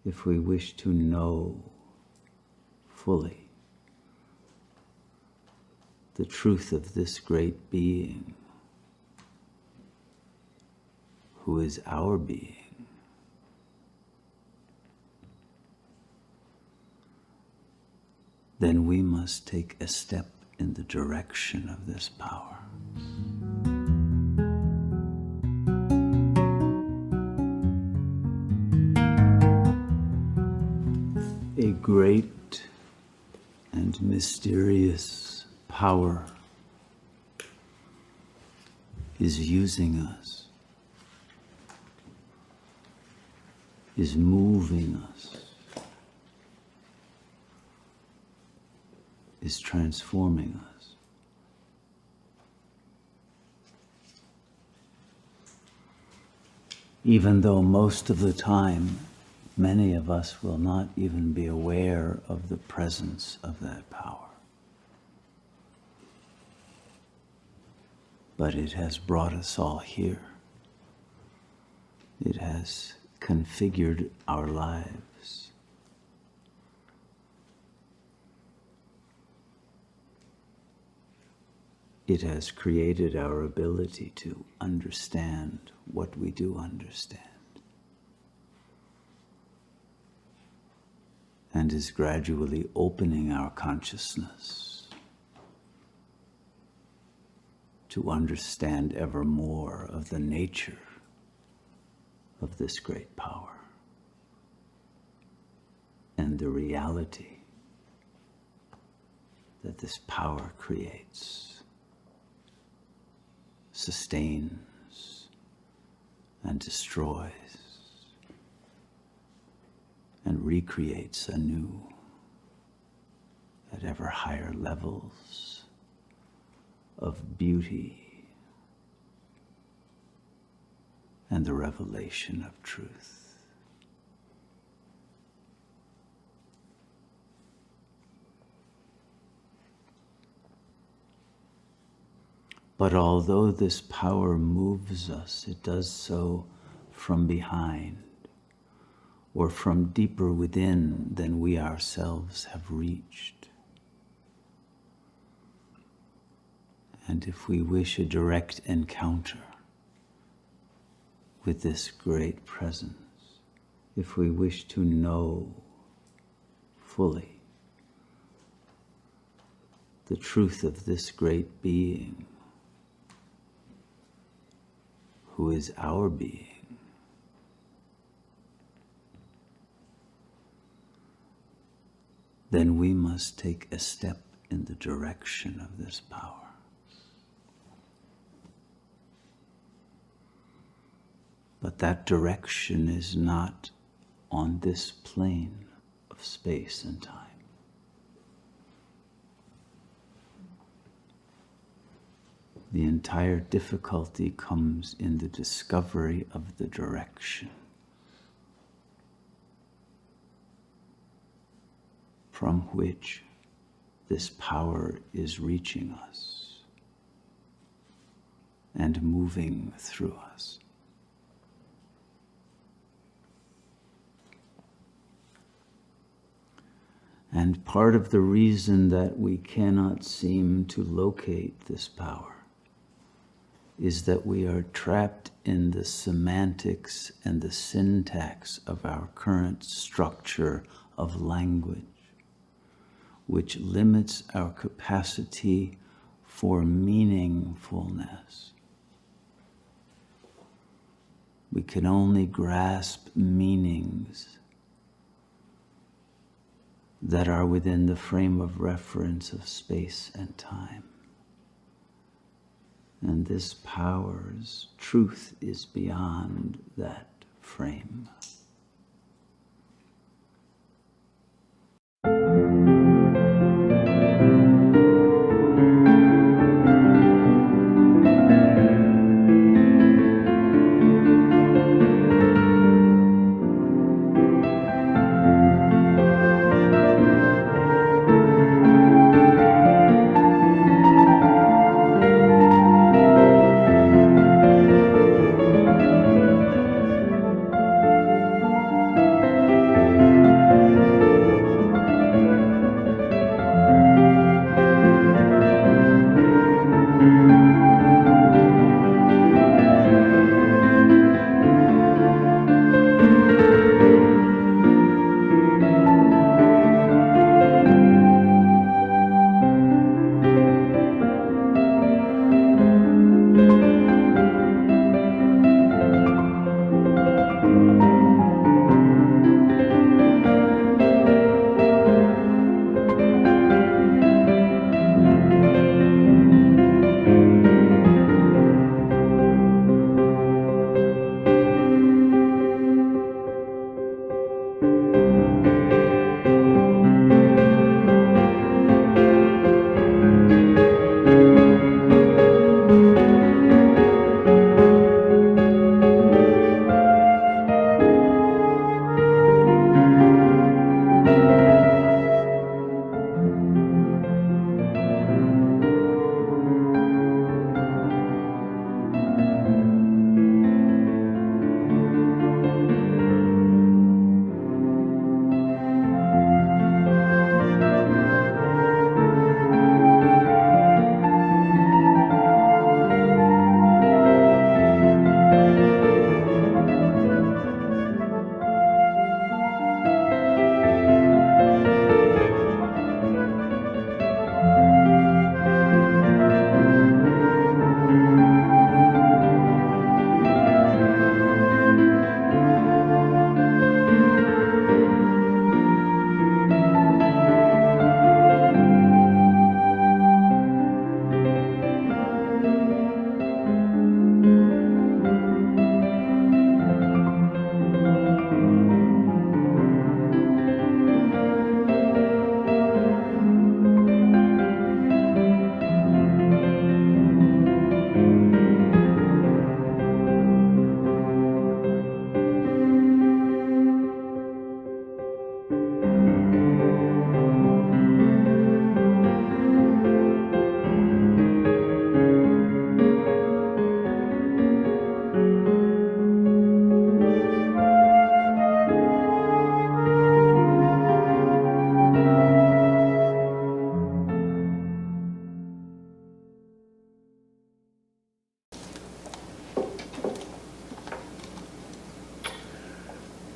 if we wish to know fully the truth of this great being who is our being, then we must take a step in the direction of this power. A great and mysterious power is using us, is moving us, is transforming us. Even though most of the time, many of us will not even be aware of the presence of that power. But it has brought us all here. It has configured our lives. It has created our ability to understand what we do understand, and is gradually opening our consciousness to understand ever more of the nature of this great power and the reality that this power creates, sustains, and destroys, and recreates anew at ever higher levels of beauty and the revelation of truth. But although this power moves us, it does so from behind, or from deeper within than we ourselves have reached. And if we wish a direct encounter with this great presence, if we wish to know fully the truth of this great being who is our being, then we must take a step in the direction of this power. But that direction is not on this plane of space and time. The entire difficulty comes in the discovery of the direction from which this power is reaching us and moving through us. And part of the reason that we cannot seem to locate this power is that we are trapped in the semantics and the syntax of our current structure of language, which limits our capacity for meaningfulness. We can only grasp meanings that are within the frame of reference of space and time. And this power's truth is beyond that frame.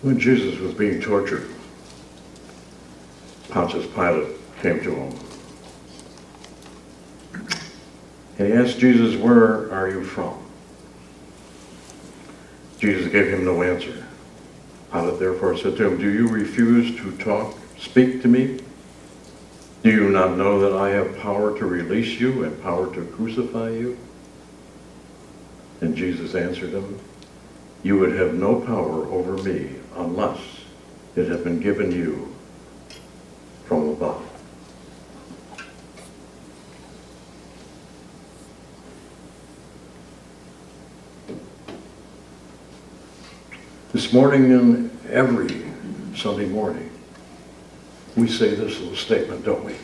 When Jesus was being tortured, Pontius Pilate came to him. And he asked Jesus, "Where are you from?" Jesus gave him no answer. Pilate therefore said to him, "Do you refuse to speak to me? Do you not know that I have power to release you and power to crucify you?" And Jesus answered him, "You would have no power over me unless it had been given you from above." This morning and every Sunday morning, we say this little statement, don't we?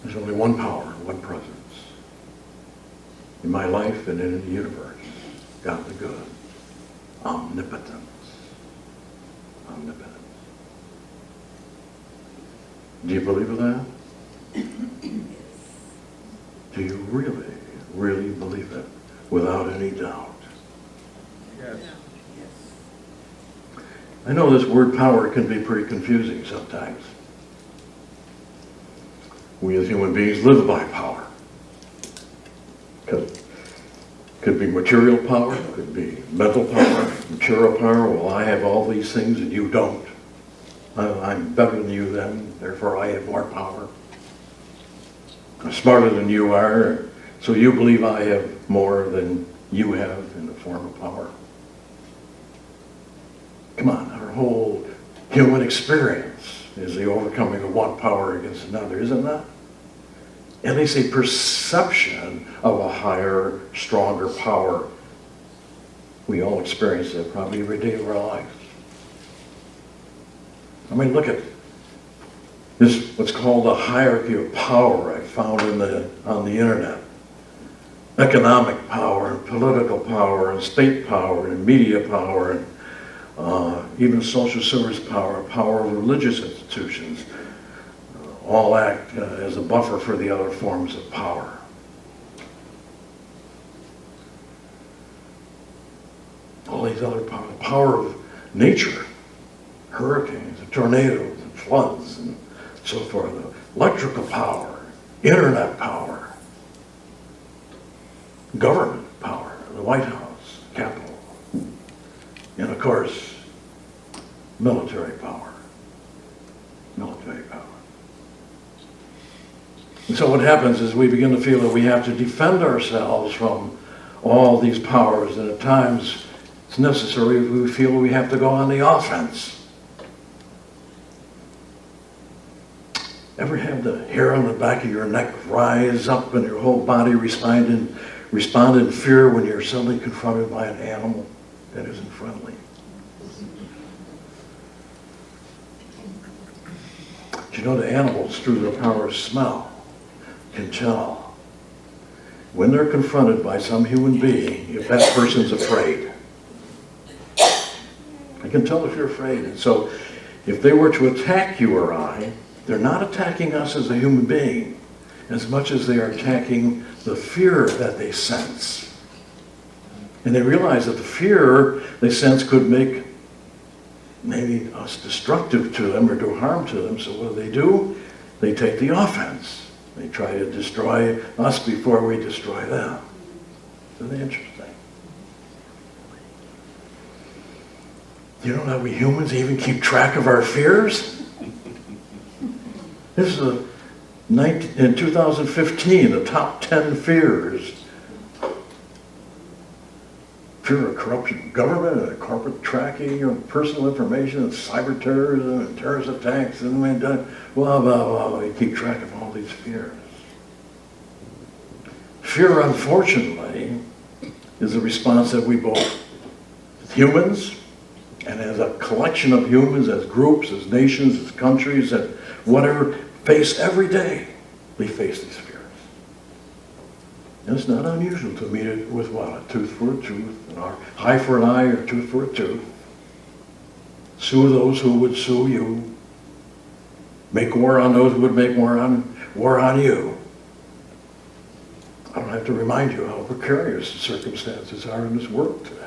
There's only one power, one presence in my life and in the universe. God the good. Omnipotence. Omnipotence. Do you believe in that? Do you really, really believe it without any doubt? Yes. I know this word power can be pretty confusing sometimes. We as human beings live by power. Could be material power, could be mental power, material power. Well, I have all these things and you don't. I'm better than you then, therefore I have more power. I'm smarter than you are, so you believe I have more than you have in the form of power. Come on, our whole human experience is the overcoming of one power against another, isn't that? At least a perception of a higher, stronger power. We all experience that probably every day of our lives. I mean, look at this, what's called a hierarchy of power I found on the internet. Economic power, and political power, and state power, and media power, and even social service power, power of religious institutions, all act as a buffer for the other forms of power. All these other power, the power of nature, hurricanes, and tornadoes, and floods, and so forth, electrical power, internet power, government power, the White House, Capitol, and of course, military power. Military power. And so what happens is we begin to feel that we have to defend ourselves from all these powers, and at times it's necessary we feel we have to go on the offense. Ever have the hair on the back of your neck rise up and your whole body respond in fear when you're suddenly confronted by an animal that isn't friendly? Do you know the animals, through their power of smell, can tell when they're confronted by some human being if that person's afraid? I can tell if you're afraid. And so if they were to attack you or I, they're not attacking us as a human being as much as they are attacking the fear that they sense. And they realize that the fear they sense could make maybe us destructive to them or do harm to them. So what do? They take the offense. They try to destroy us before we destroy them. Isn't that interesting? You know that we humans even keep track of our fears? This is in 2015, the top 10 fears. Fear of corruption of government, and corporate tracking of personal information, and cyber terrorism, and terrorist attacks, and blah, blah, blah. We keep track of all these fears. Fear, unfortunately, is a response that we both, as humans, and as a collection of humans, as groups, as nations, as countries, as whatever, face every day. We face these fears. And it's not unusual to meet it with what? A tooth for a tooth, an eye for an eye, or a tooth for a tooth. Sue those who would sue you. Make war on those who would make war on you. I don't don't have to remind you how precarious the circumstances are in this world today.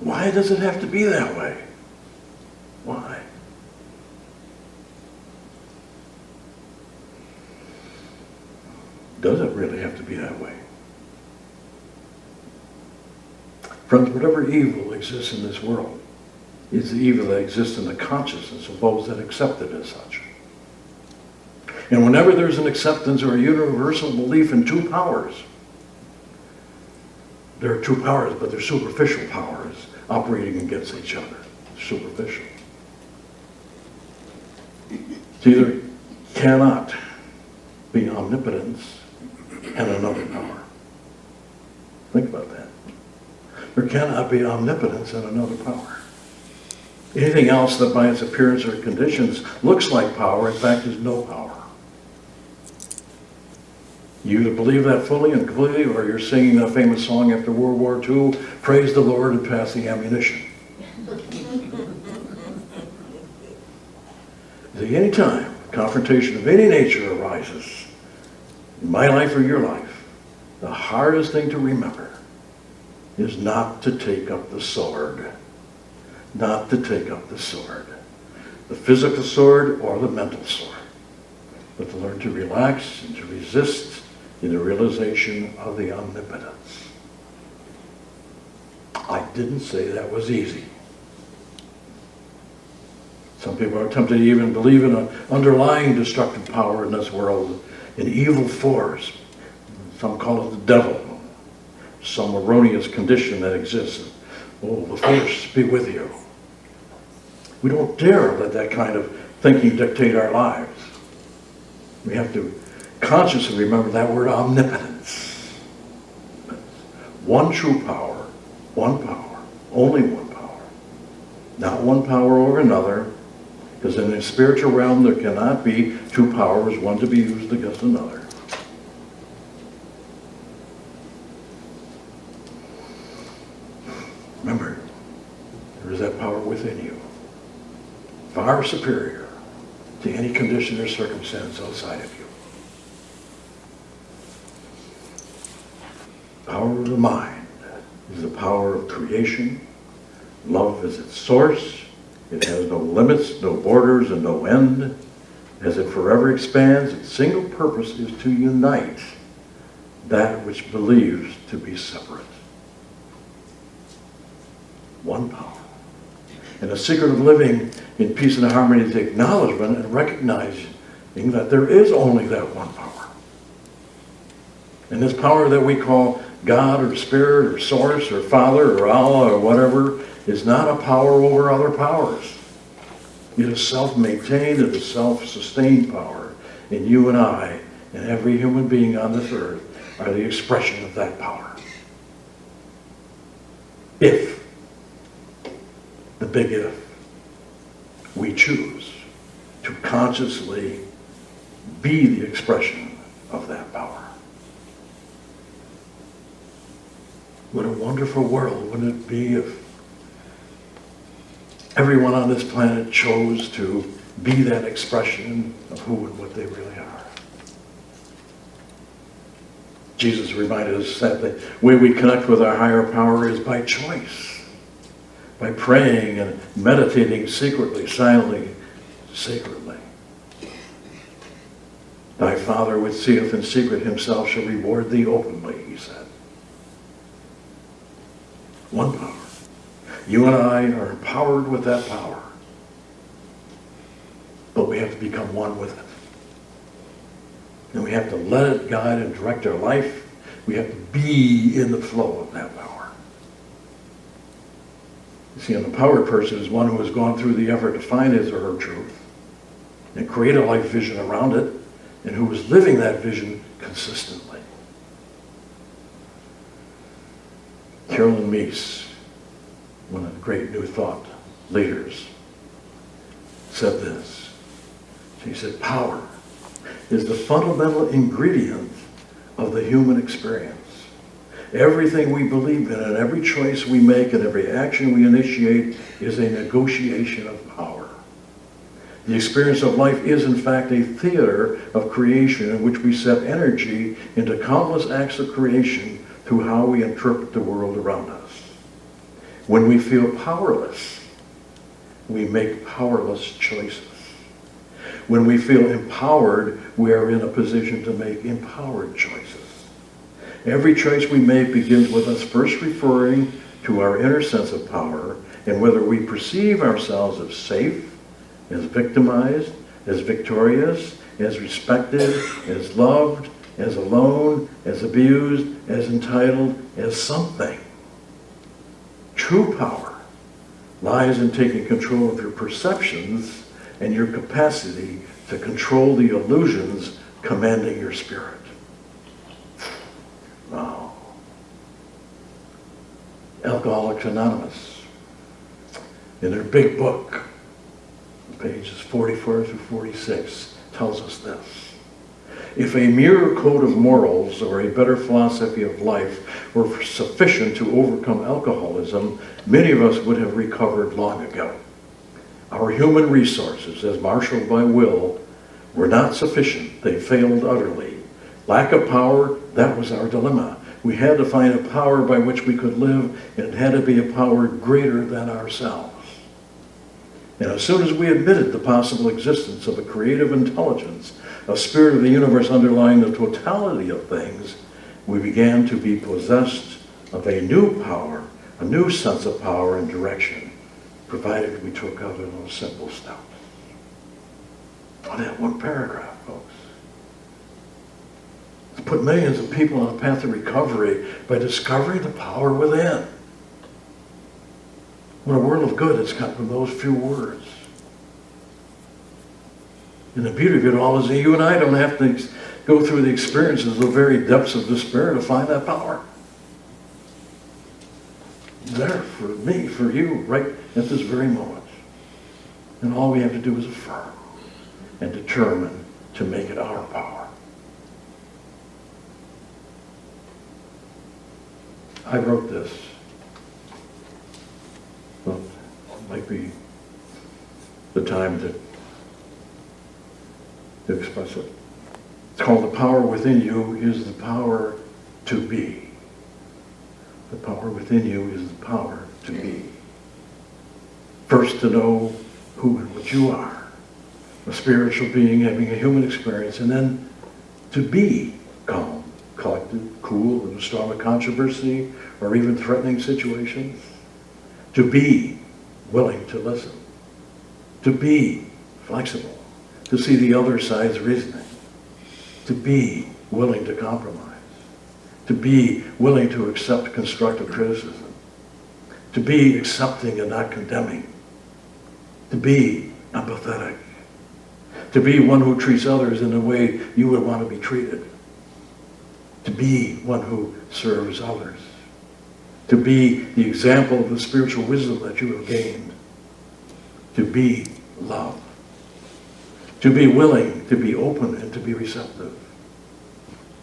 Why does it have to be that way? Why? Does it really have to be that way? Friends, whatever evil exists in this world is the evil that exists in the consciousness of those that accept it as such. And whenever there's an acceptance or a universal belief in two powers, there are two powers, but they're superficial powers operating against each other. Superficial. It either cannot be omnipotence and another power. Think about that. There cannot be omnipotence and another power. Anything else that by its appearance or conditions looks like power, in fact, is no power. You either believe that fully and completely, or you're singing that famous song after World War II, praise the Lord and pass the ammunition. Any time confrontation of any nature arises, in my life or your life, the hardest thing to remember is not to take up the sword. Not to take up the sword. The physical sword or the mental sword. But to learn to relax and to resist in the realization of the omnipotence. I didn't say that was easy. Some people are tempted to even believe in an underlying destructive power in this world, an evil force. Some call it the devil. Some erroneous condition that exists. Oh, the force be with you. We don't dare let that kind of thinking dictate our lives. We have to consciously remember that word omnipotence. One true power, only one power. Not one power over another, because in the spiritual realm there cannot be two powers, one to be used against another. Remember, there is that power within you, far superior to any condition or circumstance outside of you. Power of the mind is the power of creation. Love is its source. It has no limits, no borders, and no end. As it forever expands, its single purpose is to unite that which believes to be separate. One power. And the secret of living in peace and harmony is the acknowledgement and recognizing that there is only that one power. And this power that we call God or Spirit or Source or Father or Allah or whatever is not a power over other powers. It is self-maintained, it is self-sustained power. And you and I and every human being on this earth are the expression of that power. If, the big if, we choose to consciously be the expression of that power. What a wonderful world wouldn't it be if everyone on this planet chose to be that expression of who and what they really are. Jesus reminded us that the way we connect with our higher power is by choice, by praying and meditating secretly, silently, sacredly. Thy Father which seeth in secret himself shall reward thee openly, he said. One power. You and I are empowered with that power. But we have to become one with it. And we have to let it guide and direct our life. We have to be in the flow of that power. You see, an empowered person is one who has gone through the effort to find his or her truth and create a life vision around it, and who is living that vision consistently. Carolyn Meese, one of the great New Thought leaders, said this. She said, power is the fundamental ingredient of the human experience. Everything we believe in and every choice we make and every action we initiate is a negotiation of power. The experience of life is, in fact, a theater of creation in which we set energy into countless acts of creation through how we interpret the world around us. When we feel powerless, we make powerless choices. When we feel empowered, we are in a position to make empowered choices. Every choice we make begins with us first referring to our inner sense of power and whether we perceive ourselves as safe, as victimized, as victorious, as respected, as loved, as alone, as abused, as entitled, as something. True power lies in taking control of your perceptions and your capacity to control the illusions commanding your spirit. Wow. Alcoholics Anonymous, in their big book, pages 44 through 46, tells us this. If a mere code of morals or a better philosophy of life were sufficient to overcome alcoholism, many of us would have recovered long ago. Our human resources, as marshaled by will, were not sufficient. They failed utterly. Lack of power, that was our dilemma. We had to find a power by which we could live, and it had to be a power greater than ourselves. And as soon as we admitted the possible existence of a creative intelligence, a spirit of the universe underlying the totality of things, we began to be possessed of a new power, a new sense of power and direction, provided we took other little simple steps. On that one paragraph, folks. To put millions of people on a path of recovery by discovering the power within. What a world of good has come from those few words. And the beauty of it all is that you and I don't have to go through the experiences, the very depths of despair to find that power. It's there for me, for you, right at this very moment. And all we have to do is affirm and determine to make it our power. I wrote this. Well, it might be the time to express it. It's called The Power Within You is the Power to Be. The power within you is the power to be. First, to know who and what you are, a spiritual being having a human experience, and then to be calm, collected, cool in a storm of controversy or even threatening situations. To be willing to listen. To be flexible. To see the other side's reasoning. To be willing to compromise. To be willing to accept constructive criticism. To be accepting and not condemning. To be empathetic. To be one who treats others in the way you would want to be treated. To be one who serves others. To be the example of the spiritual wisdom that you have gained. To be love. To be willing to be open and to be receptive.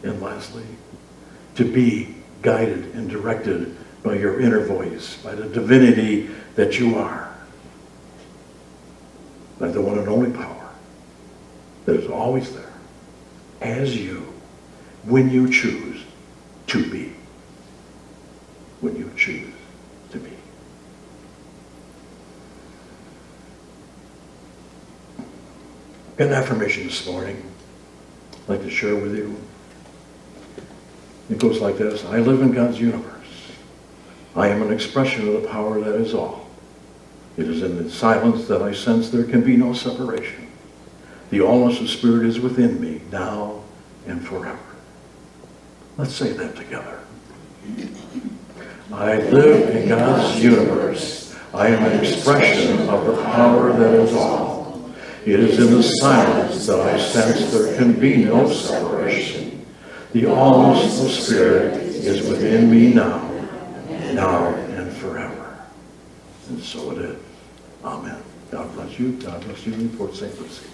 And lastly, to be guided and directed by your inner voice, by the divinity that you are, by the one and only power that is always there, as you, when you choose to be. When you choose to be. Got an affirmation this morning I'd like to share with you. It goes like this. I live in God's universe. I am an expression of the power that is all. It is in the silence that I sense there can be no separation. The allness of Spirit is within me, now and forever. Let's say that together. I live in God's universe. I am an expression of the power that is all. It is in the silence that I sense there can be no separation. The allness of Spirit is within me now and forever. And so it is. Amen. God bless you. God bless you in Port St. Lucie.